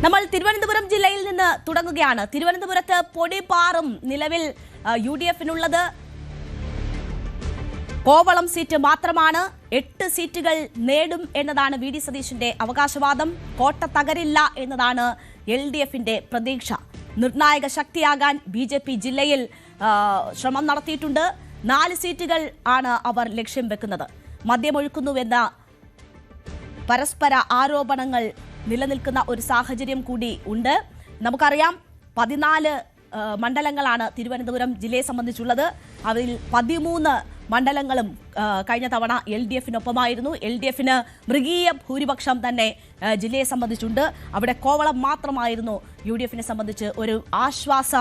നമ്മൾ തിരുവനന്തപുരം ജില്ലയിൽ നിന്ന് തുടങ്ങുകയാണ്. തിരുവനന്തപുരത്ത് പൊടിപാറും നിലവിൽ UDF-നുള്ളത് കോവളം സീറ്റ് മാത്രമാണ്. 8 സീറ്റുകൾ നേടും എന്നതാണ് VD സതീശന്റെ അവകാശവാദം. കോട്ട തകരില്ല എന്നതാണ് LDF-ന്റെ പ്രതീക്ഷ. നിർണായക ശക്തിയാകാൻ BJP ജില്ലയിൽ ശ്രമം നടത്തിയിട്ടുണ്ട്. 4 സീറ്റുകൾ ആണ് അവർ ലക്ഷ്യം വെക്കുന്നത്. മദ്യമൊഴുക്കുന്നുവെന്ന പരസ്പര ആരോപണങ്ങൾ നിലനിൽക്കുന്ന ഒരു സാഹചര്യം കൂടി ഉണ്ട്. നമുക്കറിയാം 14 മണ്ഡലങ്ങളാണ് തിരുവനന്തപുരം ജില്ലയെ സംബന്ധിച്ചുള്ളത്. അതിൽ 13 മണ്ഡലങ്ങളും കഴിഞ്ഞ തവണ LDF-നൊപ്പമായിരുന്നു. LDF-ന് മൃഗീയ ഭൂരിപക്ഷം തന്നെ ജില്ലയെ സംബന്ധിച്ചുണ്ട്. അവിടെ കോവളം മാത്രമായിരുന്നു UDF-നെ സംബന്ധിച്ച് ഒരു ആശ്വാസ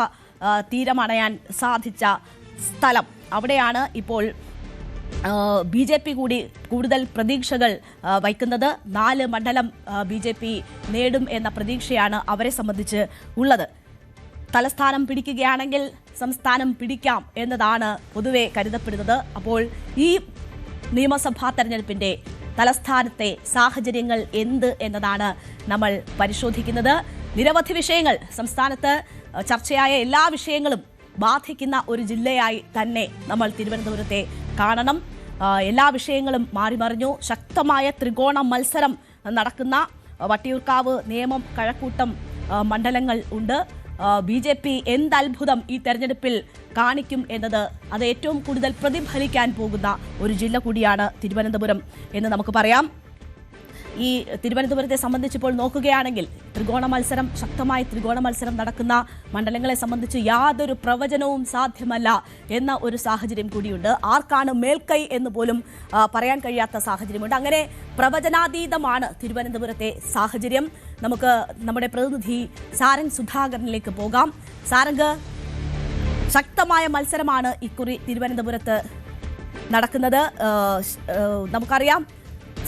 തീരമണയാൻ സാധിച്ച സ്ഥലം. അവിടെയാണ് ഇപ്പോൾ BJP കൂടി കൂടുതൽ പ്രതീക്ഷകൾ വയ്ക്കുന്നത്. 4 മണ്ഡലം BJP നേടും എന്ന പ്രതീക്ഷയാണ് അവരെ സംബന്ധിച്ച് ഉള്ളത്. തലസ്ഥാനം പിടിക്കുകയാണെങ്കിൽ സംസ്ഥാനം പിടിക്കാം എന്നതാണ് പൊതുവെ കരുതപ്പെടുന്നത്. അപ്പോൾ ഈ നിയമസഭാ തെരഞ്ഞെടുപ്പിന്റെ തലസ്ഥാനത്തെ സാഹചര്യങ്ങൾ എന്ത് എന്നതാണ് നമ്മൾ പരിശോധിക്കുന്നത്. നിരവധി വിഷയങ്ങൾ സംസ്ഥാനത്ത് ചർച്ചയായ എല്ലാ വിഷയങ്ങളും ബാധിക്കുന്ന ഒരു ജില്ലയായി തന്നെ നമ്മൾ തിരുവനന്തപുരത്തെ കാണണം. എല്ലാ വിഷയങ്ങളും മാറിമറിഞ്ഞു. ശക്തമായ ത്രികോണ മത്സരം നടക്കുന്ന വട്ടിയൂർക്കാവ്, നേമം, കഴക്കൂട്ടം മണ്ഡലങ്ങൾ ഉണ്ട്. BJP എന്തത്ഭുതം ഈ തെരഞ്ഞെടുപ്പിൽ കാണിക്കും എന്നത് അത് ഏറ്റവും കൂടുതൽ പ്രതിഫലിക്കാൻ പോകുന്ന ഒരു ജില്ല കൂടിയാണ് തിരുവനന്തപുരം എന്ന് നമുക്ക് പറയാം. ഈ തിരുവനന്തപുരത്തെ സംബന്ധിച്ചിപ്പോൾ നോക്കുകയാണെങ്കിൽ ശക്തമായ ത്രികോണ മത്സരം നടക്കുന്ന മണ്ഡലങ്ങളെ സംബന്ധിച്ച് യാതൊരു പ്രവചനവും സാധ്യമല്ല എന്ന ഒരു സാഹചര്യം കൂടിയുണ്ട്. ആർക്കാണ് മേൽക്കൈ എന്ന് പോലും പറയാൻ കഴിയാത്ത സാഹചര്യമുണ്ട്. അങ്ങനെ പ്രവചനാതീതമാണ് തിരുവനന്തപുരത്തെ സാഹചര്യം. നമുക്ക് നമ്മുടെ പ്രതിനിധി സാരംഗ് സുധാകരനിലേക്ക് പോകാം. സാരംഗ്, ശക്തമായ മത്സരമാണ് ഇക്കുറി തിരുവനന്തപുരത്ത് നടക്കുന്നത്. നമുക്കറിയാം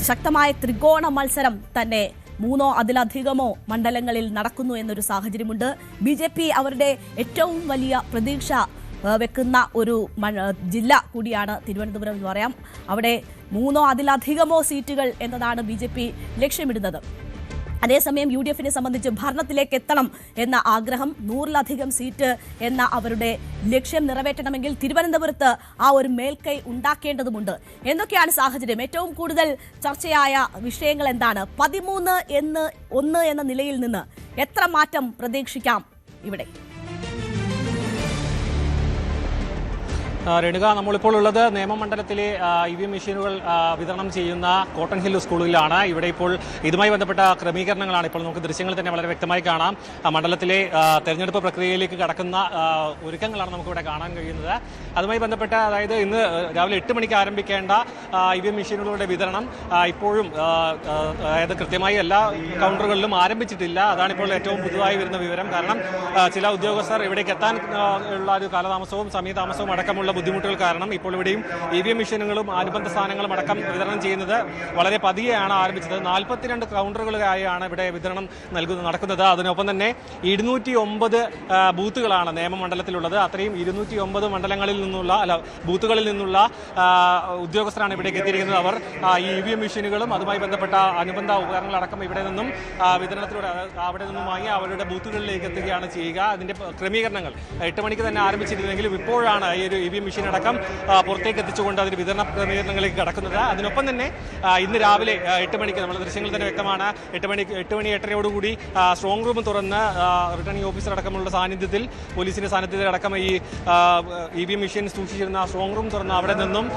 ശക്തമായ ത്രികോണ മത്സരം തന്നെ 3 അതിലധികമോ മണ്ഡലങ്ങളിൽ നടക്കുന്നു എന്നൊരു സാഹചര്യമുണ്ട്. BJP അവരുടെ ഏറ്റവും വലിയ പ്രതീക്ഷ വെക്കുന്ന ഒരു ജില്ല കൂടിയാണ് തിരുവനന്തപുരം എന്ന് പറയാം. അവിടെ 3 അതിലധികമോ സീറ്റുകൾ എന്നതാണ് BJP ലക്ഷ്യമിടുന്നത്. അതേസമയം UDF-നെ സംബന്ധിച്ച് ഭരണത്തിലേക്ക് എത്തണം എന്ന ആഗ്രഹം, 100-ലധികം സീറ്റ് എന്ന അവരുടെ ലക്ഷ്യം നിറവേറ്റണമെങ്കിൽ തിരുവനന്തപുരത്ത് ആ ഒരു മേൽക്കൈ ഉണ്ടാക്കേണ്ടതുണ്ട്. എന്തൊക്കെയാണ് സാഹചര്യം? ഏറ്റവും കൂടുതൽ ചർച്ചയായ വിഷയങ്ങൾ എന്താണ്? 13-1 എന്ന നിലയിൽ നിന്ന് എത്ര മാറ്റം പ്രതീക്ഷിക്കാം ഇവിടെ? രേണുക, നമ്മളിപ്പോൾ ഉള്ളത് നിയമമണ്ഡലത്തിലെ EVM മെഷീനുകൾ വിതരണം ചെയ്യുന്ന കോട്ടൺ ഹിൽ സ്കൂളിലാണ്. ഇവിടെ ഇപ്പോൾ ഇതുമായി ബന്ധപ്പെട്ട ക്രമീകരണങ്ങളാണ് ഇപ്പോൾ നമുക്ക് ദൃശ്യങ്ങൾ തന്നെ വളരെ വ്യക്തമായി കാണാം. മണ്ഡലത്തിലെ തെരഞ്ഞെടുപ്പ് പ്രക്രിയയിലേക്ക് കടക്കുന്ന ഒരുക്കങ്ങളാണ് നമുക്കിവിടെ കാണാൻ കഴിയുന്നത്. അതുമായി ബന്ധപ്പെട്ട അതായത് ഇന്ന് രാവിലെ 8 മണിക്ക് ആരംഭിക്കേണ്ട EVM മെഷീനുകളുടെ വിതരണം ഇപ്പോഴും അതായത് കൃത്യമായി എല്ലാ കൗണ്ടറുകളിലും ആരംഭിച്ചിട്ടില്ല. അതാണിപ്പോൾ ഏറ്റവും പുതുതായി വരുന്ന വിവരം. കാരണം ചില ഉദ്യോഗസ്ഥർ ഇവിടേക്ക് എത്താൻ ഉള്ള ഒരു കാലതാമസവും സമയതാമസവും അടക്കമുള്ള ബുദ്ധിമുട്ടുകൾ കാരണം ഇപ്പോൾ ഇവിടെയും EVM മെഷീനുകളും അനുബന്ധ സാധനങ്ങളും അടക്കം വിതരണം ചെയ്യുന്നത് വളരെ പതിയെയാണ് ആരംഭിച്ചത്. 42 കൗണ്ടറുകളിലായാണ് ഇവിടെ വിതരണം നടക്കുന്നത്. അതിനൊപ്പം തന്നെ 209 ബൂത്തുകളാണ് നിയമമണ്ഡലത്തിലുള്ളത്. അത്രയും 209 ബൂത്തുകളിൽ നിന്നുള്ള ഉദ്യോഗസ്ഥരാണ് ഇവിടേക്ക് എത്തിയിരിക്കുന്നത്. അവർ ഈ EVM മെഷീനുകളും അതുമായി ബന്ധപ്പെട്ട അനുബന്ധ ഉപകരണങ്ങളടക്കം ഇവിടെ നിന്നും വിതരണത്തിലൂടെ അവിടെ നിന്നും വാങ്ങി അവരുടെ ബൂത്തുകളിലേക്ക് എത്തുകയാണ് ചെയ്യുക. അതിന്റെ ക്രമീകരണങ്ങൾ 8 മണിക്ക് തന്നെ ആരംഭിച്ചിരുന്നെങ്കിലും ഇപ്പോഴാണ് ഈ ഒരു EVM മെഷീൻ അടക്കം പുറത്തേക്ക് എത്തിച്ചുകൊണ്ട് അതിന് വിതരണ ക്രമീകരണങ്ങളിലേക്ക് കടക്കുന്നത്. അതിനൊപ്പം തന്നെ ഇന്ന് രാവിലെ 8 മണിക്ക് നമ്മുടെ ദൃശ്യങ്ങൾ തന്നെ വ്യക്തമാണ്. 8 മണി 8:30 സ്ട്രോങ് റൂം തുറന്ന് റിട്ടേണിംഗ് ഓഫീസർ അടക്കമുള്ള സാന്നിധ്യത്തിൽ, പോലീസിന്റെ സാന്നിധ്യത്തിൽ അടക്കം ഈ EVM മെഷീൻ സൂക്ഷിച്ചിരുന്ന സ്ട്രോങ് റൂം തുറന്ന് അവിടെ നിന്നും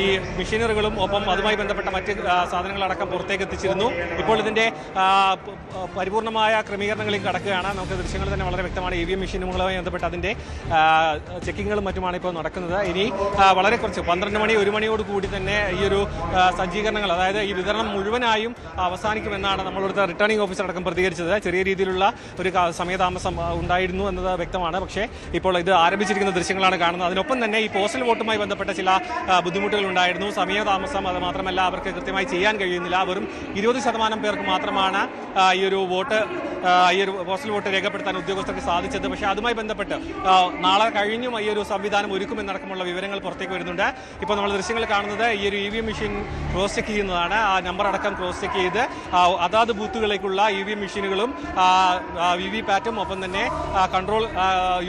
ഈ മെഷീനറികളും ഒപ്പം അതുമായി ബന്ധപ്പെട്ട മറ്റ് സാധനങ്ങളടക്കം പുറത്തേക്ക് എത്തിച്ചിരുന്നു. ഇപ്പോൾ ഇതിന്റെ പരിപൂർണമായ ക്രമീകരണങ്ങളിലേക്ക് കടക്കുകയാണ്. നമുക്ക് ദൃശ്യങ്ങൾ തന്നെ വളരെ വ്യക്തമാണ്. EVM മെഷീനുകളുമായി ബന്ധപ്പെട്ട് അതിന്റെ ചെക്കിങ്ങുകളും മറ്റുമാണ് ഇപ്പോൾ നടക്കുന്നത്. ഇനി വളരെ കുറച്ച് 12 മണി 1 മണിയോട് കൂടി തന്നെ ഈ ഒരു സജ്ജീകരണങ്ങൾ, അതായത് ഈ വിതരണം മുഴുവനായും അവസാനിക്കുമെന്നാണ് നമ്മളിവിടുത്തെ റിട്ടേണിംഗ് ഓഫീസർ അടക്കം പ്രതികരിച്ചത്. ചെറിയ രീതിയിലുള്ള ഒരു സമയതാമസം ഉണ്ടായിരുന്നു എന്നത് വ്യക്തമാണ്. പക്ഷേ ഇപ്പോൾ ഇത് ആരംഭിച്ചിരിക്കുന്ന ദൃശ്യങ്ങളാണ് കാണുന്നത്. അതിനൊപ്പം തന്നെ ഈ പോസ്റ്റൽ വോട്ടുമായി ബന്ധപ്പെട്ട ചില ബുദ്ധിമുട്ടുകൾ ഉണ്ടായിരുന്നു. സമയതാമസം, അത് മാത്രമല്ല അവർക്ക് കൃത്യമായി ചെയ്യാൻ കഴിയുന്നില്ല. വെറും 20% പേർക്ക് മാത്രമാണ് ഈ ഒരു പോസ്റ്റൽ വോട്ട് രേഖപ്പെടുത്താൻ ഉദ്യോഗസ്ഥർക്ക് സാധിച്ചത്. പക്ഷേ അതുമായി ബന്ധപ്പെട്ട് നാളെ കഴിഞ്ഞും ഈ ഒരു സംവിധാനം ഒരുക്കുമെന്ന് എന്നടക്കമുള്ള വിവരങ്ങൾ പുറത്തേക്ക് വരുന്നുണ്ട്. ഇപ്പോൾ നമ്മൾ ദൃശ്യങ്ങൾ കാണുന്നത് ഈ ഒരു EVM മെഷീൻ ക്രോസ് ചെക്ക് ചെയ്യുന്നതാണ്. ആ നമ്പർ അടക്കം ക്രോസ് ചെക്ക് ചെയ്ത് അതാത് ബൂത്തുകളിലേക്കുള്ള EVM മെഷീനുകളും VVPAT ഒപ്പം തന്നെ കൺട്രോൾ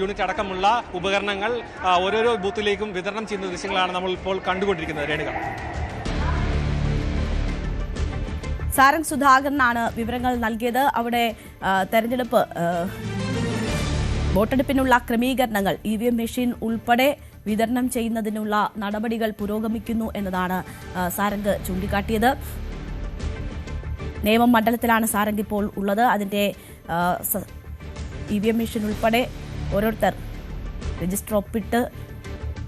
യൂണിറ്റ് അടക്കമുള്ള ഉപകരണങ്ങൾ ഓരോരോ ബൂത്തിലേക്കും വിതരണം ചെയ്യുന്ന ദൃശ്യങ്ങളാണ് നമ്മൾ ഇപ്പോൾ കണ്ടുകൊണ്ടിരിക്കുന്നത്. രേണുക, സാരംഗ് സുധാകരനാണ് വിവരങ്ങൾ നൽകിയത്. അവിടെ തെരഞ്ഞെടുപ്പ് വോട്ടെടുപ്പിനുള്ള ക്രമീകരണങ്ങൾ EVM മെഷീൻ ഉൾപ്പെടെ വിതരണം ചെയ്യുന്നതിനുള്ള നടപടികൾ പുരോഗമിക്കുന്നു എന്നതാണ് സാരംഗ് ചൂണ്ടിക്കാട്ടിയത്. നേമം മണ്ഡലത്തിലാണ് സാരംഗ് ഇപ്പോൾ ഉള്ളത്. അതിന്റെ EVM മെഷീൻ ഉൾപ്പെടെ ഓരോരുത്തർ രജിസ്റ്റർ ഒപ്പിട്ട്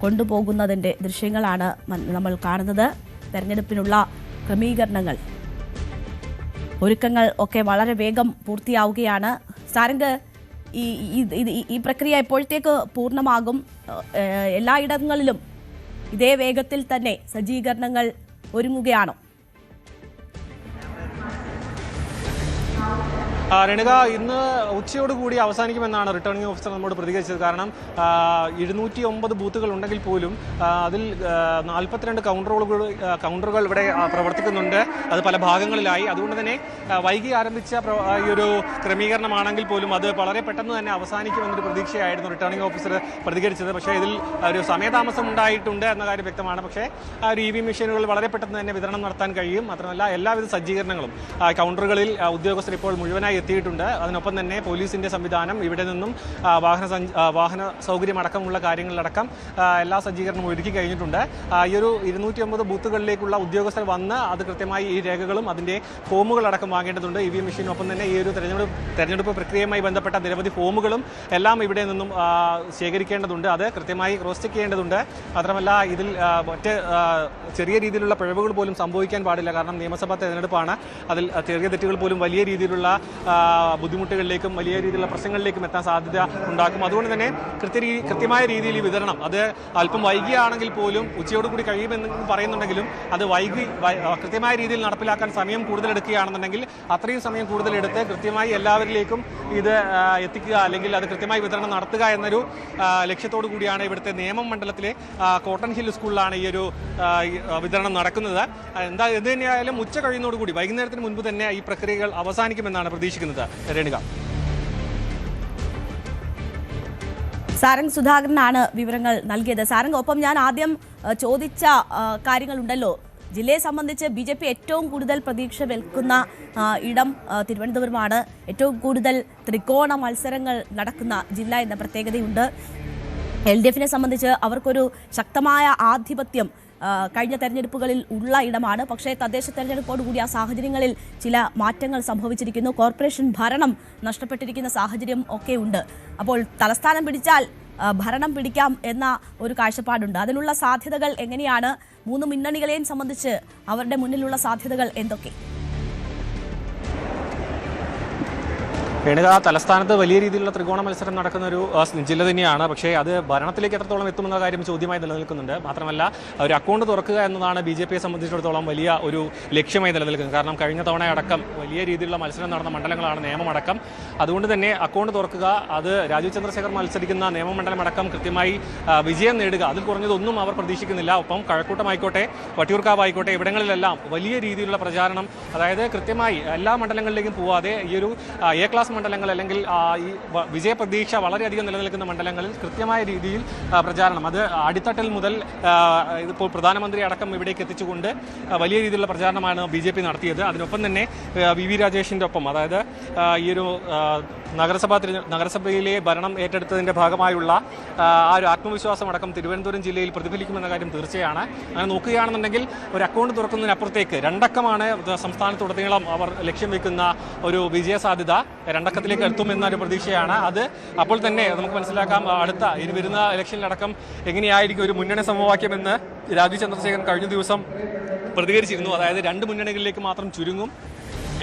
കൊണ്ടുപോകുന്നതിന്റെ ദൃശ്യങ്ങളാണ് നമ്മൾ കാണുന്നത്. തെരഞ്ഞെടുപ്പിനുള്ള ക്രമീകരണങ്ങൾ, ഒരുക്കങ്ങൾ ഒക്കെ വളരെ വേഗം പൂർത്തിയാവുകയാണ്. സാരംഗ്, ഈ പ്രക്രിയ എപ്പോഴത്തേക്ക് പൂർണ്ണമാകും? എല്ലായിടങ്ങളിലും ഇതേ വേഗത്തിൽ തന്നെ സജ്ജീകരണങ്ങൾ ഒരുങ്ങുകയാണോ? രേണുക, ഇന്ന് ഉച്ചയോടുകൂടി അവസാനിക്കുമെന്നാണ് റിട്ടേണിംഗ് ഓഫീസർ നമ്മോട് പ്രതികരിച്ചത്. കാരണം 209 ബൂത്തുകൾ ഉണ്ടെങ്കിൽ പോലും അതിൽ 42 കൗണ്ടറുകൾ ഇവിടെ പ്രവർത്തിക്കുന്നുണ്ട്. അത് പല ഭാഗങ്ങളിലായി. അതുകൊണ്ട് തന്നെ വൈകി ആരംഭിച്ച ഈ ഒരു ക്രമീകരണമാണെങ്കിൽ പോലും അത് വളരെ പെട്ടെന്ന് തന്നെ അവസാനിക്കുമെന്നൊരു പ്രതീക്ഷയായിരുന്നു റിട്ടേണിംഗ് ഓഫീസർ പ്രതികരിച്ചത്. പക്ഷേ ഇതിൽ ഒരു സമയതാമസം ഉണ്ടായിട്ടുണ്ട് എന്ന കാര്യം വ്യക്തമാണ്. പക്ഷേ ആ ഒരു EVM മെഷീനുകൾ വളരെ പെട്ടെന്ന് തന്നെ വിതരണം നടത്താൻ കഴിയും. മാത്രമല്ല എല്ലാവിധ സജ്ജീകരണങ്ങളും കൗണ്ടറുകളിൽ ഉദ്യോഗസ്ഥർ ഇപ്പോൾ മുഴുവനായി എത്തിയിട്ടുണ്ട്. അതിനൊപ്പം തന്നെ പോലീസിന്റെ സംവിധാനം, ഇവിടെ നിന്നും വാഹന സൗകര്യം അടക്കമുള്ള കാര്യങ്ങളിലടക്കം എല്ലാ സജ്ജീകരണവും ഒരുക്കി കഴിഞ്ഞിട്ടുണ്ട്. ഈ ഒരു 209 ബൂത്തുകളിലേക്കുള്ള ഉദ്യോഗസ്ഥർ വന്ന് അത് കൃത്യമായി ഈ രേഖകളും അതിന്റെ ഫോമുകളടക്കം വാങ്ങേണ്ടതുണ്ട്. EVM മെഷീനൊപ്പം തന്നെ ഈ ഒരു തെരഞ്ഞെടുപ്പ് പ്രക്രിയയുമായി ബന്ധപ്പെട്ട നിരവധി ഫോമുകളും എല്ലാം ഇവിടെ നിന്നും ശേഖരിക്കേണ്ടതുണ്ട്. അത് കൃത്യമായി ക്രോസ് ചെക്ക് ചെയ്യേണ്ടതുണ്ട്. മാത്രമല്ല ഇതിൽ മറ്റ് ചെറിയ രീതിയിലുള്ള പിഴവുകൾ പോലും സംഭവിക്കാൻ പാടില്ല. കാരണം നിയമസഭാ തെരഞ്ഞെടുപ്പാണ്. അതിൽ ചെറിയ തെറ്റുകൾ പോലും വലിയ രീതിയിലുള്ള ബുദ്ധിമുട്ടുകളിലേക്കും വലിയ രീതിയിലുള്ള പ്രശ്നങ്ങളിലേക്കും എത്താൻ സാധ്യത ഉണ്ടാക്കും. അതുകൊണ്ട് തന്നെ കൃത്യമായ രീതിയിൽ ഈ വിതരണം അത് അല്പം വൈകിയാണെങ്കിൽ പോലും ഉച്ചയോടുകൂടി കഴിയുമെന്ന് പറയുന്നുണ്ടെങ്കിലും അത് കൃത്യമായ രീതിയിൽ നടപ്പിലാക്കാൻ സമയം കൂടുതലെടുക്കുകയാണെന്നുണ്ടെങ്കിൽ അത്രയും സമയം കൂടുതലെടുത്ത് കൃത്യമായി എല്ലാവരിലേക്കും ഇത് എത്തിക്കുക, അല്ലെങ്കിൽ അത് കൃത്യമായി വിതരണം നടത്തുക എന്നൊരു ലക്ഷ്യത്തോടു കൂടിയാണ് ഇവിടുത്തെ നേമം മണ്ഡലത്തിലെ കോട്ടൺ ഹിൽ സ്കൂളിലാണ് ഈ ഒരു വിതരണം നടക്കുന്നത്. എന്ത് തന്നെയായാലും ഉച്ച കഴിയുന്നതോടുകൂടി വൈകുന്നേരത്തിന് മുൻപ് തന്നെ ഈ പ്രക്രിയകൾ അവസാനിക്കുമെന്നാണ് പ്രതീക്ഷിക്കുന്നത്. രേണുക, സാരംഗ് സുധാകരനാണ് വിവരങ്ങൾ നൽകിയത്. സാരംഗ്, ഒപ്പം ഞാൻ ആദ്യം ചോദിച്ച കാര്യങ്ങളുണ്ടല്ലോ, ജില്ലയെ സംബന്ധിച്ച് BJP ഏറ്റവും കൂടുതൽ പ്രതീക്ഷ വെൽക്കുന്ന ഇടം തിരുവനന്തപുരമാണ്. ഏറ്റവും കൂടുതൽ ത്രികോണ മത്സരങ്ങൾ നടക്കുന്ന ജില്ല എന്ന പ്രത്യേകതയുണ്ട്. LDFനെ സംബന്ധിച്ച് അവർക്കൊരു ശക്തമായ ആധിപത്യം കഴിഞ്ഞ തെരഞ്ഞെടുപ്പുകളിൽ ഉള്ള ഇടമാണ്. പക്ഷേ തദ്ദേശ തെരഞ്ഞെടുപ്പോടുകൂടി ആ സാഹചര്യങ്ങളിൽ ചില മാറ്റങ്ങൾ സംഭവിച്ചിരിക്കുന്നു. കോർപ്പറേഷൻ ഭരണം നഷ്ടപ്പെട്ടിരിക്കുന്ന സാഹചര്യം ഒക്കെ ഉണ്ട്. അപ്പോൾ തലസ്ഥാനം പിടിച്ചാൽ ഭരണം പിടിക്കാം എന്ന ഒരു കാഴ്ചപ്പാടുണ്ട്. അതിനുള്ള സാധ്യതകൾ എങ്ങനെയാണ്? മൂന്ന് മുന്നണികളെയും സംബന്ധിച്ച് അവരുടെ മുന്നിലുള്ള സാധ്യതകൾ എന്തൊക്കെ? രേണുക, തലസ്ഥാനത്ത് വലിയ രീതിയിലുള്ള ത്രികോണ മത്സരം നടക്കുന്ന ഒരു ജില്ല തന്നെയാണ്. പക്ഷേ അത് ഭരണത്തിലേക്ക് എത്രത്തോളം എത്തുമെന്ന കാര്യം ചോദ്യമായി നിലനിൽക്കുന്നുണ്ട്. മാത്രമല്ല ഒരു അക്കൗണ്ട് തുറക്കുക എന്നതാണ് BJPയെ സംബന്ധിച്ചിടത്തോളം വലിയ ഒരു ലക്ഷ്യമായി നിലനിൽക്കുന്നത്. കാരണം കഴിഞ്ഞ തവണ അടക്കം വലിയ രീതിയിലുള്ള മത്സരം നടന്ന മണ്ഡലങ്ങളാണ് നിയമമടക്കം. അതുകൊണ്ട് തന്നെ അക്കൗണ്ട് തുറക്കുക, അത് രാജീവ് ചന്ദ്രശേഖർ മത്സരിക്കുന്ന നിയമമണ്ഡലം അടക്കം കൃത്യമായി വിജയം നേടുക, അതിൽ കുറഞ്ഞതൊന്നും അവർ പ്രതീക്ഷിക്കുന്നില്ല. ഒപ്പം കഴക്കൂട്ടമായിക്കോട്ടെ വട്ടിയൂർക്കാവായിക്കോട്ടെ ഇവിടങ്ങളിലെല്ലാം വലിയ രീതിയിലുള്ള പ്രചാരണം, അതായത് കൃത്യമായി എല്ലാ മണ്ഡലങ്ങളിലേക്കും പോവാതെ ഈ ഒരു A ക്ലാസ് മണ്ഡലങ്ങൾ അല്ലെങ്കിൽ ഈ വിജയപ്രതീക്ഷ വളരെയധികം നിലനിൽക്കുന്ന മണ്ഡലങ്ങളിൽ കൃത്യമായ രീതിയിൽ പ്രചാരണം, അത് അടിത്തട്ടിൽ മുതൽ ഇപ്പോൾ പ്രധാനമന്ത്രി അടക്കം ഇവിടേക്ക് എത്തിച്ചുകൊണ്ട് വലിയ രീതിയിലുള്ള പ്രചാരണമാണ് BJP നടത്തിയത്. അതിനൊപ്പം തന്നെ VV രാജേഷിൻ്റെ ഒപ്പം, അതായത് ഈ ഒരു നഗരസഭയിലെ ഭരണം ഏറ്റെടുത്തതിൻ്റെ ഭാഗമായുള്ള ആ ഒരു ആത്മവിശ്വാസം അടക്കം തിരുവനന്തപുരം ജില്ലയിൽ പ്രതിഫലിക്കുമെന്ന കാര്യം തീർച്ചയാണ്. അങ്ങനെ നോക്കുകയാണെന്നുണ്ടെങ്കിൽ ഒരു അക്കൗണ്ട് തുറക്കുന്നതിനപ്പുറത്തേക്ക് രണ്ടക്കമാണ് സംസ്ഥാനത്തുടനീളം അവർ ലക്ഷ്യം വെക്കുന്ന ഒരു വിജയ സാധ്യത. രണ്ടക്കത്തിലേക്ക് എത്തുമെന്നൊരു പ്രതീക്ഷയാണ്. അത് അപ്പോൾ തന്നെ നമുക്ക് മനസ്സിലാക്കാം. അടുത്ത ഇനി വരുന്ന ഇലക്ഷനിലടക്കം എങ്ങനെയായിരിക്കും ഒരു മുന്നണി സമവാക്യമെന്ന് രാജീവ് ചന്ദ്രശേഖരൻ കഴിഞ്ഞ ദിവസം പ്രതികരിച്ചിരുന്നു. അതായത് രണ്ട് മുന്നണികളിലേക്ക് മാത്രം ചുരുങ്ങും.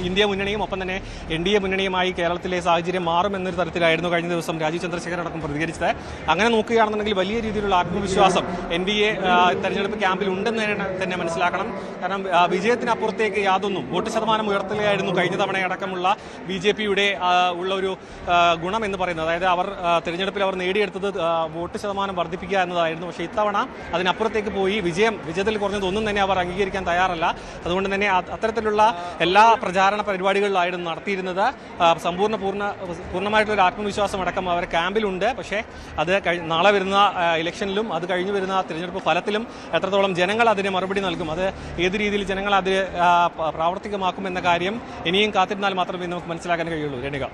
ഇന്ത്യ മുന്നണിയും ഒപ്പം തന്നെ NDA മുന്നണിയുമായി കേരളത്തിലെ സാഹചര്യം മാറുമെന്നൊരു തരത്തിലായിരുന്നു കഴിഞ്ഞ ദിവസം രാജീവ് ചന്ദ്രശേഖരൻ അടക്കം പ്രതികരിച്ചത്. അങ്ങനെ നോക്കുകയാണെന്നുണ്ടെങ്കിൽ വലിയ രീതിയിലുള്ള ആത്മവിശ്വാസം NDA തെരഞ്ഞെടുപ്പ് ക്യാമ്പിൽ ഉണ്ടെന്ന് തന്നെ മനസ്സിലാക്കണം. കാരണം വിജയത്തിനപ്പുറത്തേക്ക് യാതൊന്നും വോട്ട് ശതമാനം ഉയർത്തുകയായിരുന്നു കഴിഞ്ഞ തവണയടക്കമുള്ള BJPയുടെ ഉള്ള ഒരു ഗുണം എന്ന് പറയുന്നത്. അതായത് അവർ തെരഞ്ഞെടുപ്പിൽ അവർ നേടിയെടുത്തത് വോട്ട് ശതമാനം വർദ്ധിപ്പിക്കുക എന്നതായിരുന്നു. പക്ഷേ ഇത്തവണ അതിനപ്പുറത്തേക്ക് പോയി വിജയത്തിൽ കുറഞ്ഞതൊന്നും തന്നെ അവർ അംഗീകരിക്കാൻ തയ്യാറല്ല. അതുകൊണ്ട് തന്നെ അത്തരത്തിലുള്ള എല്ലാ പ്രചാരണ പരിപാടികളിലായിരുന്നു നടത്തിയിരുന്നത്. പൂർണ്ണമായിട്ടുള്ള ഒരു ആത്മവിശ്വാസം അടക്കം അവർ ക്യാമ്പിലുണ്ട്. പക്ഷേ അത് നാളെ വരുന്ന ഇലക്ഷനിലും അത് കഴിഞ്ഞു വരുന്ന തിരഞ്ഞെടുപ്പ് ഫലത്തിലും എത്രത്തോളം ജനങ്ങൾ അതിന് മറുപടി നൽകും, അത് ഏത് രീതിയിൽ ജനങ്ങൾ അത് പ്രാവർത്തികമാക്കുമെന്ന കാര്യം ഇനിയും കാത്തിരുന്നാൽ മാത്രമേ നമുക്ക് മനസ്സിലാക്കാൻ കഴിയുള്ളൂ. രേണുക.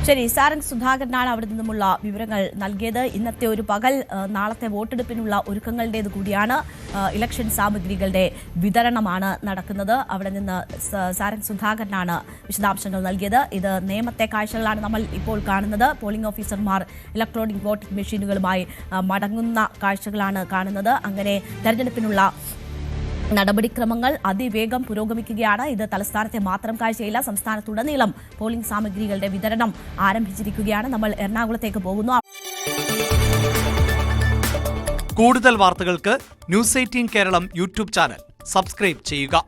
ശരി, സാരംഗ് സുധാകരനാണ് അവിടെ നിന്നുമുള്ള വിവരങ്ങൾ നൽകിയത്. ഇന്നത്തെ ഒരു പകൽ നാളത്തെ വോട്ടെടുപ്പിനുള്ള ഒരുക്കങ്ങളുടേത് കൂടിയാണ്. ഇലക്ഷൻ സാമഗ്രികളുടെ വിതരണമാണ് നടക്കുന്നത്. അവിടെ നിന്ന് സാരംഗ് സുധാകരനാണ് വിശദാംശങ്ങൾ നൽകിയത്. ഇത് നേമത്തെ കാഴ്ചകളാണ് നമ്മൾ ഇപ്പോൾ കാണുന്നത്. പോളിംഗ് ഓഫീസർമാർ ഇലക്ട്രോണിക് വോട്ടിംഗ് മെഷീനുകളുമായി മടങ്ങുന്ന കാഴ്ചകളാണ് കാണുന്നത്. അങ്ങനെ തെരഞ്ഞെടുപ്പിനുള്ള നടപടിക്രമങ്ങൾ അതിവേഗം പുരോഗമിക്കുകയാണ്. ഇത് തലസ്ഥാനത്തെ മാത്രം കാഴ്ചയില്ല, സംസ്ഥാനത്തുടനീളം പോളിംഗ് സാമഗ്രികളുടെ വിതരണം ആരംഭിച്ചിരിക്കുകയാണ്. നമ്മൾ എറണാകുളത്തേക്ക് പോകുന്നു. കൂടുതൽ വാർത്തകൾക്ക് news 18 Keralam YouTube channel subscribe ചെയ്യുക.